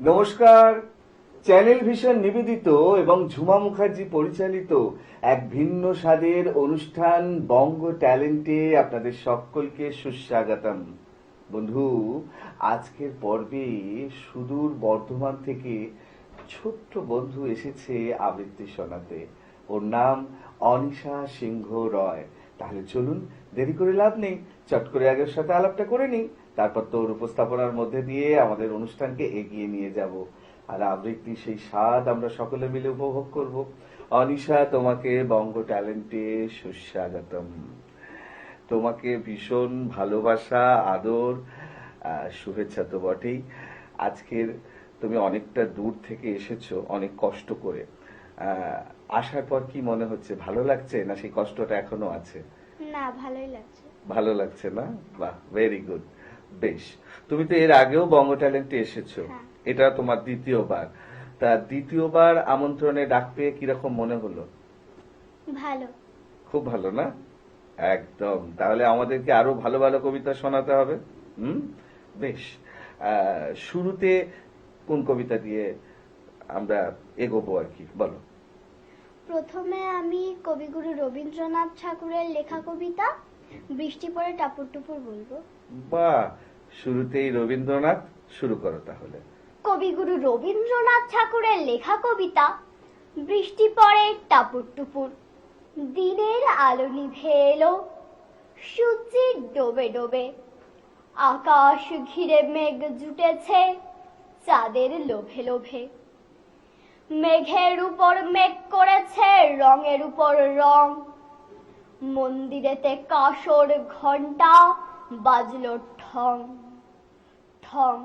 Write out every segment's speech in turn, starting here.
নমস্কার। Channel vision নিবেদিত এবং ঝুমা মুখার্জি পরিচালিত এক ভিন্ন স্বাদের অনুষ্ঠান বঙ্গ ট্যালেন্টে আপনাদের সকলকে সুস্বাগতম। বন্ধু, আজকের পর্বে সুদূর বর্ধমান থেকে ছোট্ট বন্ধু এসেছে আবৃত্তি শোনাতে। ওর নাম অনিশা সিংহ রয়। তাহলে চলুন, দেরি করে লাভ নেই, চট করে আগের সাথে আলাপটা করে নিই, তারপর তোর উপস্থাপনার মধ্যে দিয়ে আমাদের অনুষ্ঠানকে এগিয়ে নিয়ে যাব আর আবৃত্তি সেই স্বাদ আমরা সকলে মিলে উপভোগ করব। অনিশা, তোমাকে বঙ্গ ট্যালেন্টে সুস্বাগতম। তোমাকে ভীষণ ভালোবাসা, আদর, শুভেচ্ছা তো বটেই। আজকের তুমি অনেকটা দূর থেকে এসেছো, অনেক কষ্ট করে। আসার পর কি মনে হচ্ছে, ভালো লাগছে না সেই কষ্টটা এখনো আছে? না, ভালোই লাগছে। ভালো লাগছে না? বাহ, ভেরি গুড। বেশ, তুমি তো এর আগেও বঙ্গ ট্যালেন্টে এসেছো, হ্যাঁ। এটা তোমার দ্বিতীয়বার। তা দ্বিতীয়বার আমন্ত্রণে ডাক পেয়ে কিরকম মনে হলো? ভালো। খুব ভালো না? একদম। তাহলে আমাদেরকে আরো ভালো ভালো কবিতা শোনাতে হবে। হুম, বেশ। শুরুতে কোন কবিতা দিয়ে আমরা এগোবো আর কি, বলো। প্রথমে আমি কবিগুরু রবীন্দ্রনাথ ঠাকুরের লেখা কবিতা বৃষ্টি পড়ে টাপুর টুপুর বলবো। বাহ, শুরুতেই রবীন্দ্রনাথ, শুরু করো তাহলে। কবিগুরু রবীন্দ্রনাথ ঠাকুরের লেখা কবিতা বৃষ্টি পড়ে টাপুর টুপুর, দিনের আলো নিভে এলো, সূর্যি ডোবে ডোবে, আকাশ ঘিরে মেঘ জুটেছে চাঁদের লোভে লোভে, মেঘের উপর মেঘ করেছে রঙের উপর রং, মন্দিরেতে কাসর ঘন্টা বাজলো ঠং ঠং,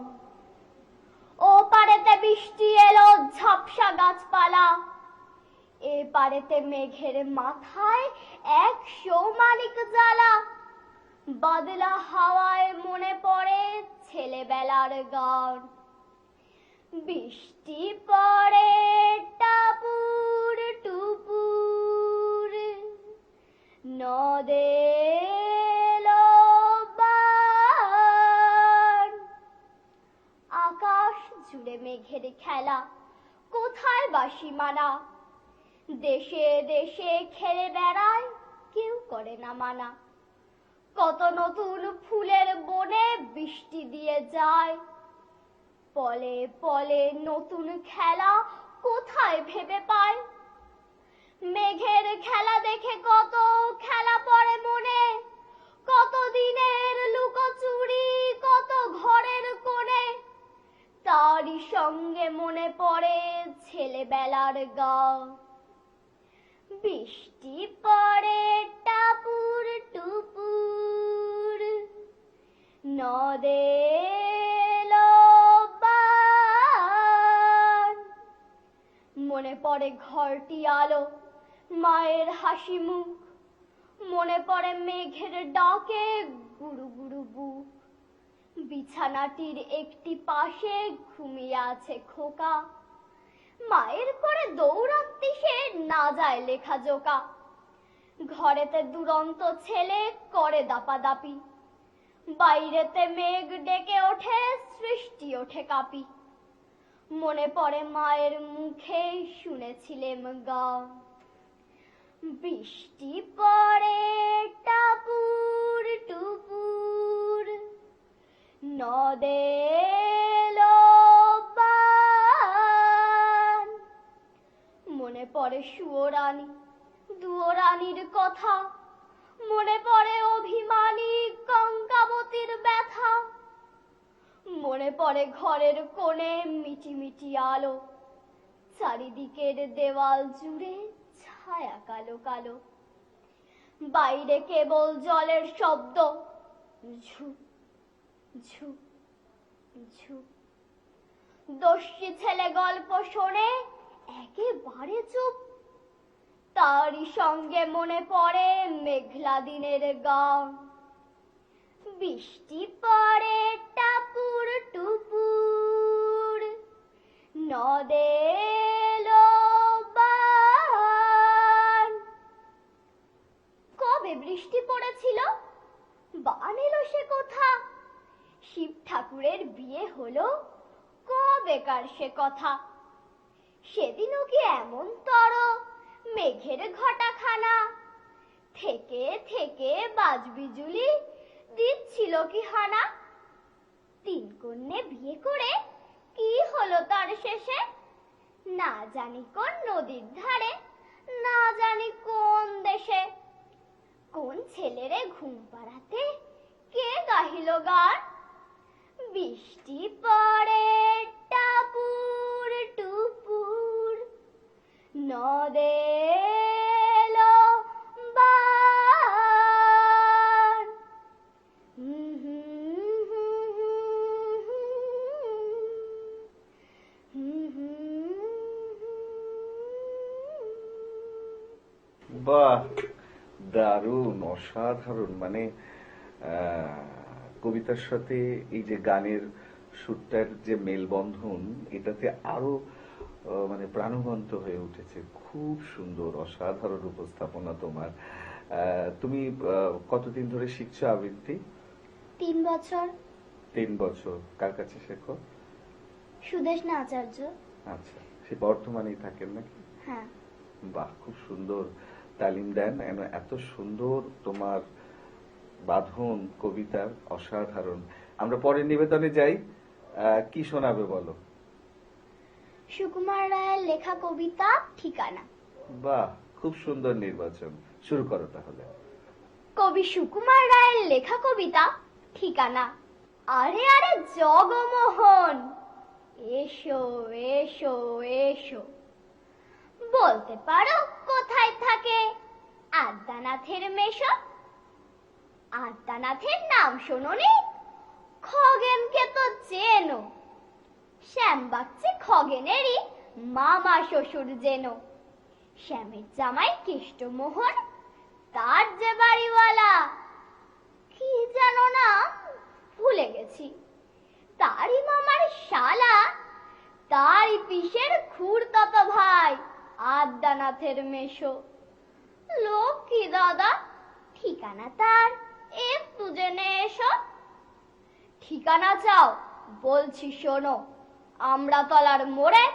ও পারেতে বৃষ্টি এলো ঝাপসা গাছপালা, এ পারেতে মেঘের মাথায় 100 মানিক জ্বালা, বাদলা হাওয়ায় মনে পড়ে ছেলেবেলার গান, বৃষ্টি পড়ে টাপুর টুপুর, নদে এলো বান, আকাশ জুড়ে মেঘের খেলা, কোথায় বাসি মানা, দেশে দেশে খেলে বেড়ায় কেউ করে না মানা, কত নতুন ফুলের বনে বৃষ্টি দিয়ে যায়, পলে পলে নতুন খেলা কোথায় ভেবে পায়, মেঘের খেলা দেখে কত খেলা পড়ে মনে, কত দিনের লুকোচুরি কত ঘরের কোণে, তারই সঙ্গে মনে পড়ে ছেলেবেলার গান, বৃষ্টি পড়ে টাপুর টুপুর, নদে এলো বান, মনে পড়ে ঘরটি আলো, মায়ের হাসি মুখ, মনে পড়ে মেঘের ডাকে গুরু গুরু বুক, বিছানাটির একটি পাশে ঘুমিয়ে আছে খোকা, মায়ের করে দৌড়াতে সে না যায় লেখা জোকা, ঘরেতে দুরন্ত ছেলে করে দাপাদাপি, বাইরেতে মেঘ ডেকে ওঠে সৃষ্টি ওঠে কাঁপি, মনে পড়ে মায়ের মুখে শুনেছিলেম গান, বৃষ্টি পড়ে টাপুর টুপুর, নদে এলো বান, মনে পড়ে সুয়োরানী দুয়োরানীর কথা, মনে পড়ে অভিমানী কঙ্কাবতীর ব্যথা, মনে পড়ে ঘরের কোণে মিটি মিটি আলো, চারিদিকের দেওয়াল জুড়ে ছায়া কালো কালো, বাইরে কেবল জলের শব্দ, ঝুপ ঝুপ ঝুপ, দস্যি ছেলে গল্প শোনে একেবারে চুপ, তারই সঙ্গে মনে পড়ে মেঘলা দিনের গান, বৃষ্টি পড়ে টাপুর টুপুর, নদে এলো বান, কবে বৃষ্টি পড়েছিল, বান এলো সে কোথা, শিব ঠাকুরের বিয়ে হলো কবেকার সে কথা, সেদিনও কি এমন তর মেঘের ঘটাখানা, থেকে থেকে বাজবিজুলি দিচ্ছিল কি হানা। তিন কন্যে বিয়ে করে কি হলো তার শেষে, না জানি কোন নদীর ধারে, না জানি কোন দেশে। কোন ছেলেরে ঘুম পাড়াতে কে গাহিল গান, বৃষ্টি পড়ে টাপুর টুপুর, নদে এলো বান। বাহ, দারুণ, অসাধারণ। মানে কবিতার সাথে এই যে গানের সুরটার যে মেলবন্ধন, এটাতে আরো মানে প্রাণবন্ত হয়ে উঠেছে। খুব সুন্দর, অসাধারণ উপস্থাপনা তোমার। তুমি কতদিন ধরে শিখছো আবৃত্তি? 3 বছর। 3 বছর। কার কাছে শেখো? সুদেষ্ণা আচার্য। আচ্ছা, সে বর্তমানেই থাকেন নাকি? হ্যাঁ। বাহ, খুব সুন্দর তালিম দেন। এত সুন্দর তোমার বাঁধন কবিতার, অসাধারণ। আমরা পরের নিবেদনে যাই। কি শোনাবে বলো? সুকুমার রায়ের লেখা কবিতা ঠিকানা। বাহ, খুব সুন্দর নির্বাচন। শুরু করো তাহলে। কবি সুকুমার রায়ের লেখা কবিতা ঠিকানা। আরে আরে জগমোহন, এসো এসো এসো, বলতে পারো কোথায় থাকে আদ্যানাথের মেশো? আদ্যানাথের নাম শোনোনি? খগেনকে তো চেনো, শ্যামবাগচি খগেনেরই মামা শ্বশুর যেন। শ্যামের জামাই কেষ্টমোহন, তার যে বাড়িওয়ালা, কি জানো না, ভুলে গেছি। তারই মামার শালা, তারই পিসের খুড়তত ভাই আদ্যানাথের মেশো। লোক কি দাদা, ঠিকানা তার একটু জেনে এসো। ঠিকানা চাও? বলছি শোনো। আমড়াতলার মোড়ে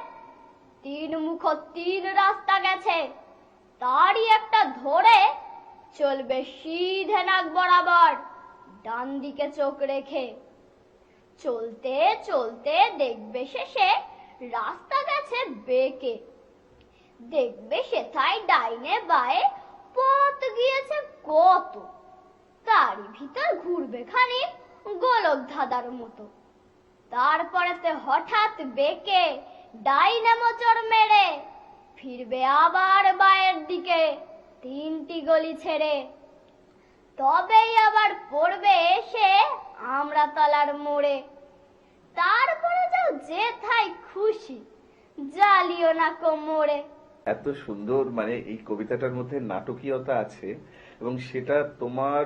3 মুখ 3 রাস্তা গেছে, তারই একটা ধরে চলবে সিধে নাক বরাবর, ডান দিকে চোখ রেখে। চলতে চলতে দেখবে শেষে রাস্তা গেছে বেঁকে। দেখবে সেথায় ডাইনে বায়ে পথ গিয়েছে কত, তারই ভিতর ঘুরবে খানি গোলক ধাঁধার মতো। তারপরেতে হঠাৎ বেঁকে ডাইনে মোচড় মেরে ফিরবে আবার বায়ের দিকে 3টি গলি ছেড়ে। তবেই আবার পড়বে এসে আমড়াতলার মোড়ে। তারপরে যাও যেথায় খুশি, জ্বালিও না কোমরে। এত সুন্দর, মানে এই কবিতাটার মধ্যে নাটকীয়তা আছে এবং সেটা তোমার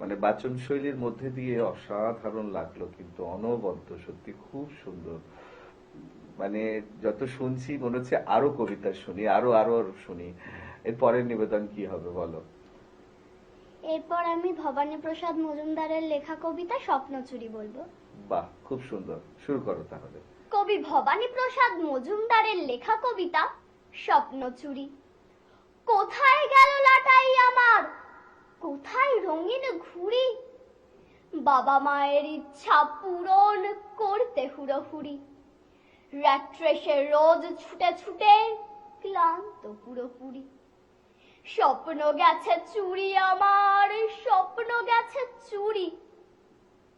মানে বাচন শৈলীর মধ্যে দিয়ে অসাধারণ লাগলো, কিন্তু অনবদ্য, সত্যি খুব সুন্দর। মানে যত শুনছি মনে হচ্ছে আরো কবিতা শুনি, আরো আরো শুনি। এর পরের নিবেদন কি হবে বলো? এরপর আমি ভবানী প্রসাদ মজুমদারের লেখা কবিতা স্বপ্নচুরি বলবো। বাহ, খুব সুন্দর, শুরু করো তাহলে। কবি ভবানী প্রসাদ মজুমদারের লেখা কবিতা স্বপ্নচুরি। কোথায় গেল লাটাই আমার, কোথায় রঙিন ঘুড়ি, বাবা মায়ের ইচ্ছা পূরণ করতে হুড়োহুড়ি। র্যাট রেসে রোজ ছুটে ছুটে ক্লান্ত পুরোপুরি। স্বপ্ন গেছে চুরি আমার, স্বপ্ন গেছে চুরি।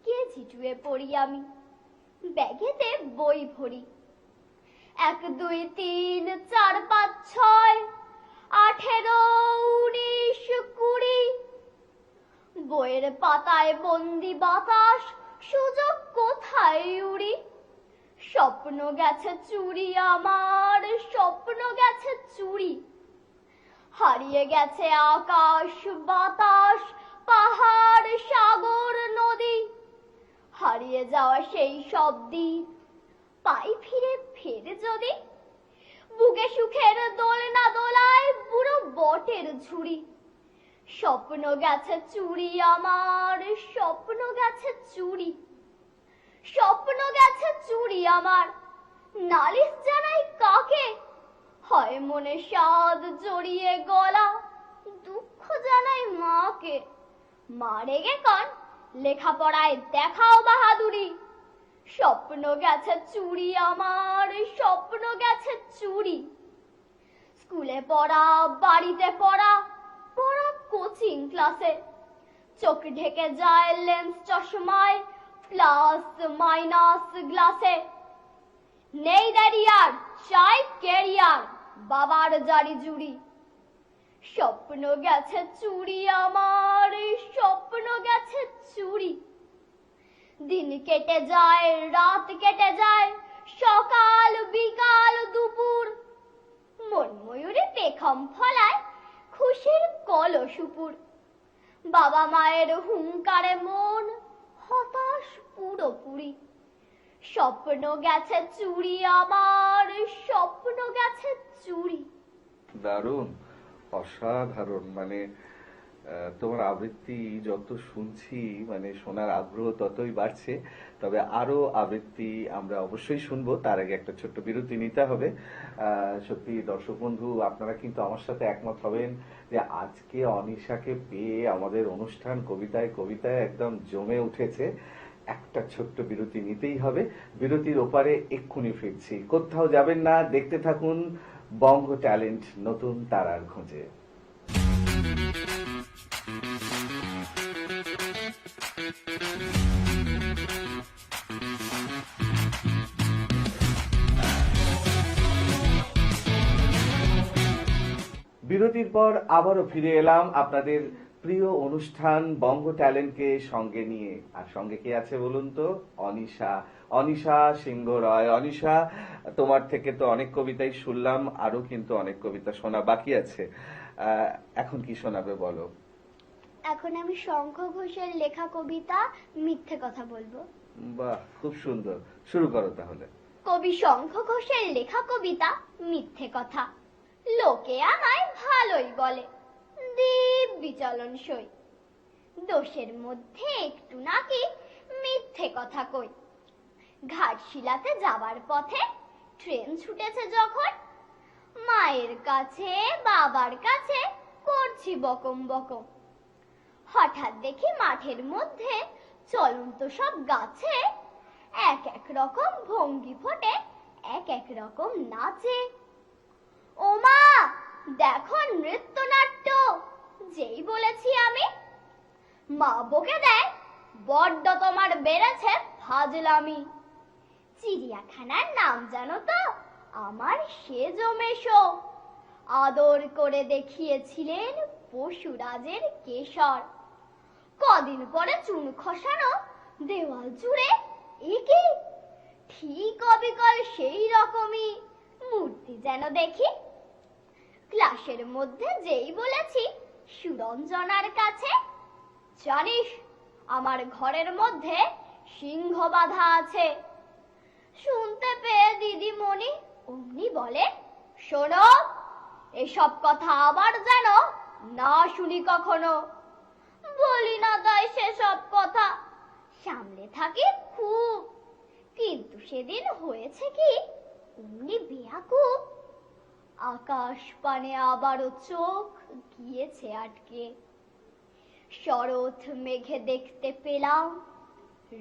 কেজি টুয়ে পড়ি আমি, ব্যাগেতে বই ভরি। 1 2 3 4 5 6 18 19 20। বইয়ের পাতায় বন্দি বাতাস, সুযোগ কোথায় উড়ি। স্বপ্ন গেছে চুরি আমার, স্বপ্ন গেছে চুরি। হারিয়ে গেছে আকাশ বাতাস, পাহাড় সাগর নদী। হারিয়ে যাওয়া সেই সব দিন পাই ফিরে ফেরে যদি। বুকে সুখের দোলনা দোলায় বুড়ো বটের ঝুড়ি। স্বপ্ন গেছে চুরি আমার, স্বপ্ন গেছে চুরি। স্বপ্ন গেছে চুরি আমার, নালিশ জানাই কাকে? হয় মনে সাদ জড়িয়ে গলা, দুঃখ জানাই মাকে। মা রেগে কন, লেখাপড়ায় দেখাও বাহাদুরি। স্বপ্ন গেছে চুরি আমার, স্বপ্ন গেছে চুরি। স্কুলে পড়া, বাড়িতে পড়া, পড়া কোচিং ক্লাসে। চোখ ঢেকে যায় লেন্স চশমায়, প্লাস মাইনাস গ্লাসে। নেই ক্যারিয়ার, চাই ক্যারিয়ার, বাবার জারি জুড়ি। স্বপ্ন গেছে চুরি আমার, স্বপ্ন গেছে চুরি। দিন কেটে যায়, রাত কেটে যায়, সকাল বিকাল দুপুর। মন ময়ূরে পেখম ফলায়, খুশির কলসুপুর। বাবা মায়ের হুঙ্কারে মন হতাশ পুরোপুরি। স্বপ্ন গেছে চুরি আমার, স্বপ্ন গেছে চুরি। দারুণ, অসাধারণ। মানে তোমার আবৃত্তি যত শুনছি, মানে শোনার আগ্রহ ততই বাড়ছে। তবে আরো আবৃত্তি আমরা অবশ্যই শুনবো, তার আগে একটা ছোট্ট বিরতি নিতে হবে। সত্যি দর্শক বন্ধু, আপনারা কিন্তু আমার সাথে একমত হবেন যে আজকে অনিশাকে পেয়ে আমাদের অনুষ্ঠান কবিতায় কবিতায় একদম জমে উঠেছে। একটা ছোট্ট বিরতি নিতেই হবে, বিরতির ওপারে এক্ষুনি ফিরছি। কোথাও যাবেন না, দেখতে থাকুন বঙ্গ ট্যালেন্ট নতুন তারার খোঁজে। বিরতির পর আবারও ফিরে এলাম আপনাদের প্রিয় অনুষ্ঠান বঙ্গ ট্যালেন্টকে সঙ্গে নিয়ে। আর সঙ্গে কে আছে বলুন তো? অনিশা, অনিশা সিংহ রয়। অনিশা, তোমার থেকে তো অনেক কবিতাই শুনলাম, আরো কিন্তু অনেক কবিতা শোনা বাকি আছে। এখন কি শোনাবে বলো? এখন আমি শঙ্খ ঘোষের লেখা কবিতা মিথ্যে কথা বলবো। বাহ, খুব সুন্দর, শুরু করো তাহলে। কবি শঙ্খ ঘোষের লেখা কবিতা মিথ্যে কথা। লোকে আমায় ভালোই বলে, দিব্যি চলনসই। দোষের মধ্যে একটু নাকি মিথ্যে কথা কই। ঘাটশিলাতে যাবার পথে ট্রেন ছুটেছে যখন, মায়ের কাছে বাবার কাছে করছি বকম বকম। হঠাৎ দেখি মাঠের মধ্যে চলন্ত সব গাছে এক এক রকম ভঙ্গি ফোটে, এক এক রকম নাচে। ও মা, দেখো নৃত্যনাট্য। যেই বলেছি আমি, মা বকে দেয়, বড্ড তোমার বেড়েছে ফাজলামি। চিড়িয়াখানার নাম জানো তো আমার সেজো মেশো। আদর করে দেখিয়েছিলেন পশুরাজের কেশর। কদিন পরে চুন খসানো দেওয়াল জুড়ে, একে ঠিক অবিকল সেই রকমই মূর্তি যেন দেখি। ক্লাসের মধ্যে যেই বলেছি সুরঞ্জনার কাছে, জানিস আমার ঘরের মধ্যে সিংহ বাঁধা আছে। শুনতে পেয়ে দিদিমণি অমনি বলে, শোনো, এসব কথা আবার যেন না শুনি কখনো। বলি না তাই সেসব কথা, সামলে থাকি খুব। কিন্তু সেদিন হয়েছে কি, অমনি বেয়াকুব। আকাশ পানে আবারও চোখ গিয়েছে আটকে। শরৎ মেঘে দেখতে পেলাম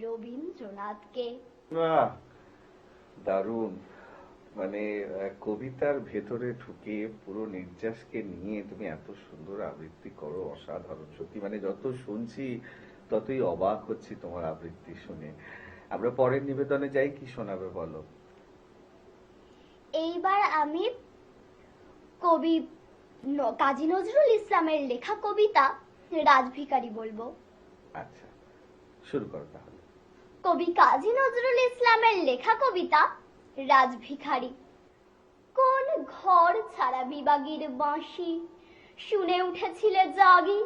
রবীন্দ্রনাথকে। বাহ, দারুণ। মানে কবিতার ভেতরে ঢুকে পুরো নির্যাসকে নিয়ে তুমি এত সুন্দর আবৃত্তি করো, অসাধারণ সত্যি। মানে যত শুনছি ততই অবাক হচ্ছি তোমার আবৃত্তি শুনে। আমরা পরের নিবেদনে যাই, কি শোনাবে বলো? এইবার আমি কবি কাজী নজরুল ইসলামের লেখা কবিতা রাজভিখারি বলবো। আচ্ছা, শুরু করো তাহলে। কবি কাজী নজরুল ইসলামের লেখা কবিতা রাজভিখারি। কোন ঘর ছাড়া বিবাগীর বাঁশি শুনে উঠেছিলে জাগি,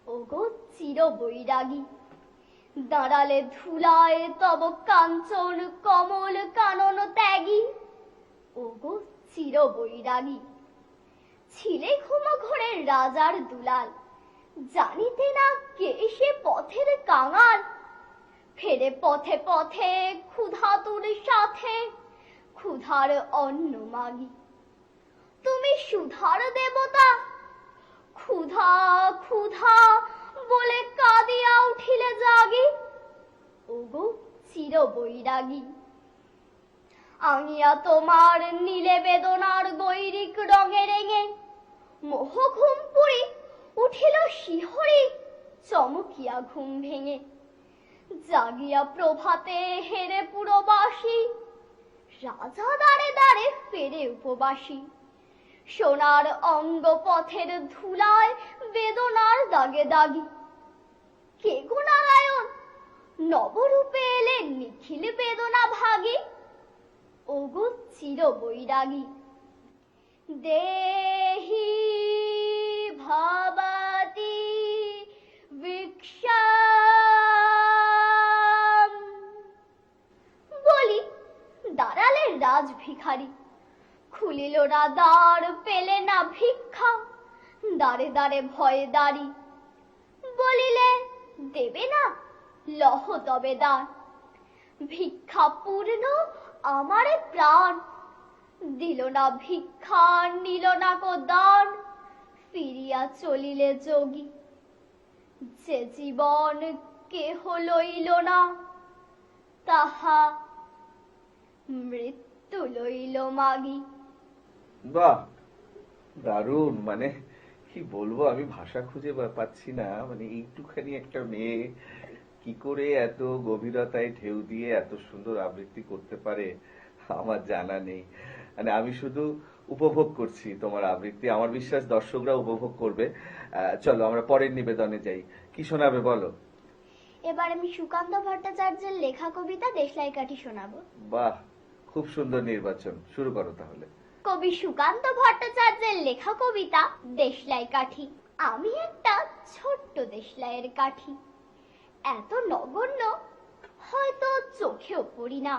ওগো চির বৈরাগী। দাঁড়ালে ধুলায় তব কাঞ্চন কমল কানন ত্যাগী, ওগো চির বৈরাগী। ছিলে ঘুম ঘোরের রাজার দুলাল, জানিতে না কে সে পথের কাঙাল। হেরে পথে পথে ক্ষুধাতুর সাথে ক্ষুধার অন্ন মাগি। তুমি সুধার দেবতা, ক্ষুধা ক্ষুধা বলে কাঁদিয়া উঠিলে জাগি। ওগো চির বৈরাগী, আঙিয়া তোমার নীলে বেদনার গৈরিক রঙে রেঙে মোহ ঘুম পুরি উঠিল শিহরি চমকিয়া ঘুম ভেঙে। জাগিয়া প্রভাতে হেরে পুরবাসী, রাজা দাঁড়ে দাঁড়ে ফেরে উপবাসী। সোনার অঙ্গ পথের ধুলায় বেদনার দাগে দাগি। কে গো নারায়ণ নবরূপে এলে নিখিল বেদনা ভাগী। ওগো চির বৈরাগী, দেহি ভাবাতি ভিক্ষাম। বলি দাঁড়ালে রাজ ভিখারি, খুলিল না দ্বার পেলে না ভিক্ষা। দাঁড়ে দাঁড়ে ভয়ে দাঁড়ি, বলিলে দেবে না লহ তবে দান। ভিক্ষা পূর্ণ আমারে প্রাণ, দিল না ভিক্ষা নিল না কো দান। ফিরিয়া চলিলে যোগী, যে জীবন কেহ লইল না তাহা মৃত্যু লইল মাগি। বাহ, দারুণ। মানে কি বলবো, আমি ভাষা খুঁজে পাচ্ছি না। মানে এইটুখানি একটা মেয়ে কি করে এত গভীরতায় ঢেউ দিয়ে এত সুন্দর আবৃত্তি করতে পারে আমার জানা নেই। মানে আমি শুধু উপভোগ করছি তোমার আবৃত্তি, আমার বিশ্বাস দর্শকরা উপভোগ করবে। চলো আমরা পরের নিবেদনে যাই, কি শোনাবে বলো? এবার আমি সুকান্ত ভট্টাচার্যের লেখা কবিতা দেশলাই কাঠি শোনাবো। বাহ, খুব সুন্দর নির্বাচন, শুরু করো তাহলে। কবি সুকান্ত ভট্টাচার্যের লেখা কবিতা দেশলাই কাঠি। আমি একটা ছোট্ট দেশলাইয়ের কাঠি, এত নগণ্য হয়তো চোখেও পড়ি না।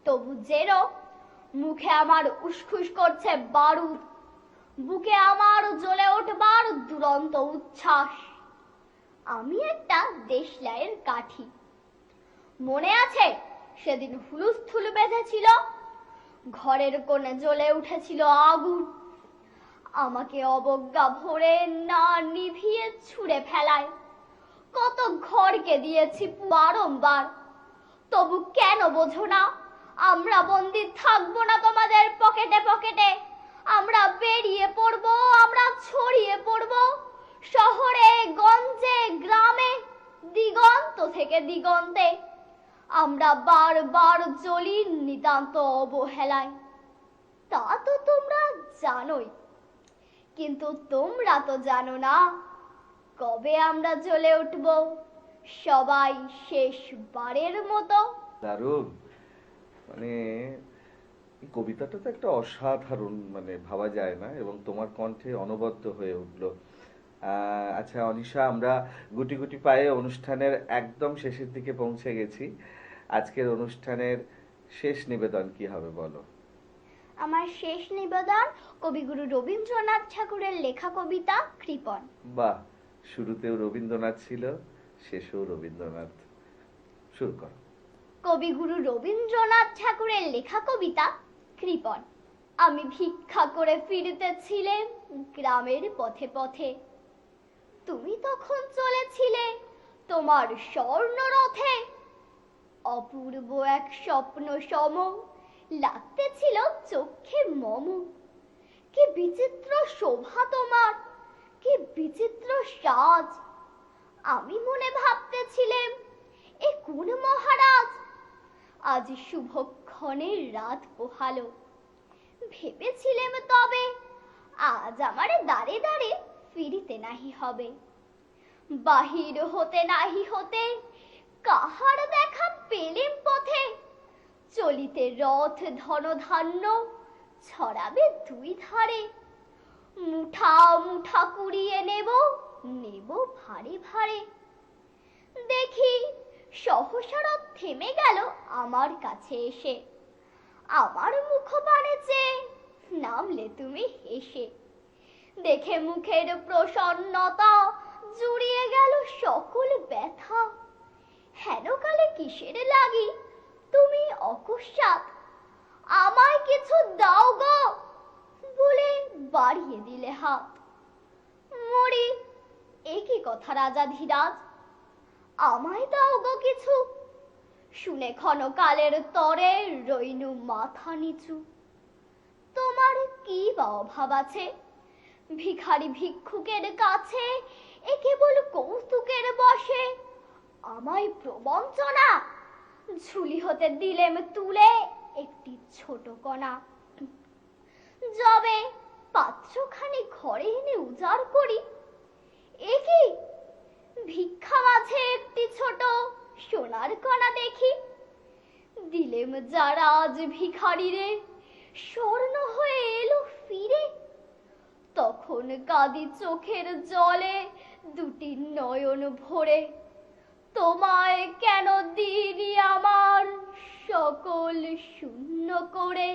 তবু যেরো মুখে আমার উসখুস করছে বারুদ, বুকে আমার জ্বলে ওঠবার দুরন্ত উচ্ছ্বাস। আমি একটা দেশলাইয়ের কাঠি। মনে আছে সেদিন হুলুস্থুল বেঁধেছিল, ঘরের কোণে জ্বলে উঠেছিল আগুন। আমাকে অবজ্ঞা ভরে না নিভিয়ে ছুঁড়ে ফেলায় কত ঘরকে দিয়েছি বারংবার। তবু কেন বোঝো না আমরা বন্দী থাকবো না তোমাদের পকেটে পকেটে। আমরা বেরিয়ে পড়বো, আমরা ছড়িয়ে পড়বো শহরে গঞ্জে গ্রামে, দিগন্ত থেকে দিগন্তে। আমরা বারবার জ্বলি নিতান্ত অবহেলায়, তা তো তোমরা জানোই। কিন্তু তোমরা তো জানো না কবে আমরা জ্বলে উঠব সবাই শেষবারের মতো। দারুণ। মানে এই কবিতাটা তো একটা অসাধারণ, মানে ভাবা যায় না, এবং তোমার কণ্ঠে অনবদ্য হয়ে উঠলো। আচ্ছা অনিশা, আমরা গুটি গুটি পায়ে অনুষ্ঠানের একদম শেষের দিকে পৌঁছে গেছি। আজকের অনুষ্ঠানের শেষ নিবেদন কি হবে বলো? আমার শেষ নিবেদন কবিগুরু রবীন্দ্রনাথ ঠাকুরের লেখা কবিতা কৃপণ। বাহ, শুরুতেও রবীন্দ্রনাথ ছিল, শেষেও রবীন্দ্রনাথ। শুরু করো। কবিগুরু রবীন্দ্রনাথ ঠাকুরের লেখা কবিতা কৃপণ। আমি ভিক্ষা করে ফিরতেছিলাম গ্রামের পথে পথে, তুমি তখন চলেছিলে তোমার স্বর্ণরথে। অপূর্ব এক স্বপ্ন সম লাগতেছিল চোখে মম। কি বিচিত্র শোভা তোমার, কি বিচিত্র সাজ। আমি মনে ভাবতেছিলাম এ কোন মহারাজ, আজ শুভক্ষণের রাত পোহালো। ভেবেছিলাম তবে আজ আমারে দাঁড়ে দাঁড়ে ফিরিতে নাহি হবে। বাহির হতে নাহি হতে কাহার দেখা পেলেম পথে। চলিতে রথ ধনধান্য ছড়াবে দুই ধারে। মুঠা মুঠা কুড়িয়ে নেব নেব ভারে ভারে। দেখি সহসা রথ থেমে গেল আমার কাছে এসে। আমার মুখপানে চেয়ে নামলে তুমি হেসে। দেখে মুখের প্রসন্নতা জুড়িয়ে গেল সকল ব্যথা। হেন কালে কিসের লাগি তুমি অকস্মাৎ আমায় কিছু দাও গো বলে বাড়িয়ে দিলে হাত। মরি, একই কথা রাজা ধীরাজ, আমায় দাও গো কিছু, শুনে ক্ষণকালের তরে রইনু মাথা নিচু। তোমার কি বা অভাব আছে ভিখারি ভিক্ষুকের কাছে, এ কেবল কৌতুকের বসে আমায় প্রবঞ্চনা ঝুলি হতে দিলেম তুলে একটি ছোট কণা। যবে পাত্রখানি ঘরে এনে উজাড় করি, এ কি ভিক্ষা মাঝে একটি ছোট সোনার কণা দেখি। দিলেম যারা আজ ভিখারিরে, স্বর্ণ হয়ে এলো ফিরে। তখন কাঁদি চোখের জলে দুটি নয়ন ভরে, তোমায় কেন দিইনি আমার সকল শূন্য করে।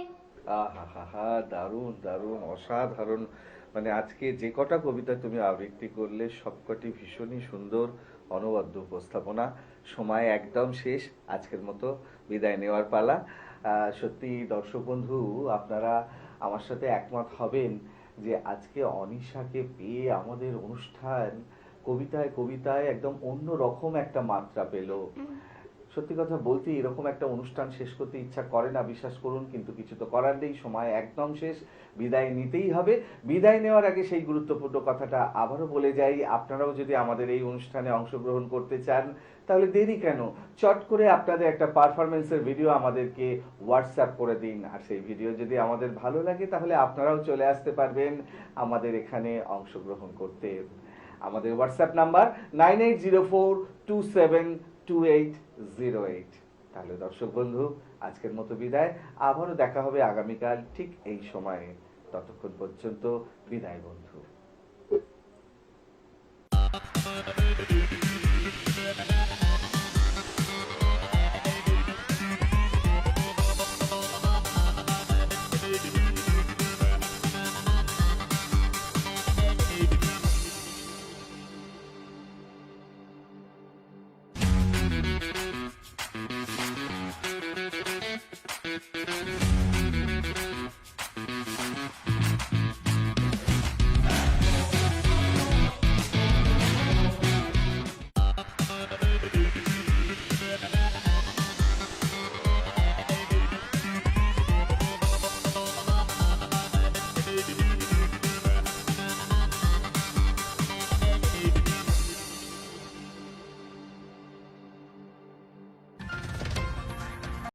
আহা, দারুণ দারুণ, অসাধারণ। মানে আজকে যে কটা কবিতা তুমি আবৃত্তি করলে সবকটি ভীষণই সুন্দর, অনবদ্য উপস্থাপনা। সময় একদম শেষ, আজকের মতো বিদায় নেওয়ার পালা। সত্যি দর্শক বন্ধু, আপনারা আমার সাথে একমত হবেন যে আজকে অনিশাকে পেয়ে আমাদের অনুষ্ঠান কবিতায় কবিতায় একদম অন্য রকম একটা মাত্রা পেল। সত্যি কথা বলতে এরকম একটা অনুষ্ঠান শেষ করতে ইচ্ছা করে না, বিশ্বাস করুন, কিন্তু কিছু তো করার নেই, সময় একদম শেষ, বিদায় নিতেই হবে। বিদায় নেওয়ার আগে সেই গুরুত্বপূর্ণ কথাটা আবারও বলে যাই, আপনারাও যদি আমাদের এই অনুষ্ঠানে অংশগ্রহণ করতে চান তাহলে দেরি কেন, চট করে আপনাদের একটা পারফরমেন্সের ভিডিও আমাদেরকে হোয়াটসঅ্যাপ করে দিন। আর সেই ভিডিও যদি আমাদের ভালো লাগে তাহলে আপনারাও চলে আসতে পারবেন আমাদের এখানে অংশগ্রহণ করতে। আমাদের হোয়াটসঅ্যাপ নাম্বার 9804272808। তাহলে দর্শক বন্ধু, আজকের মতো বিদায়, আবারও দেখা হবে আগামীকাল ঠিক এই সময়ে। ততক্ষণ পর্যন্ত বিদায় বন্ধু।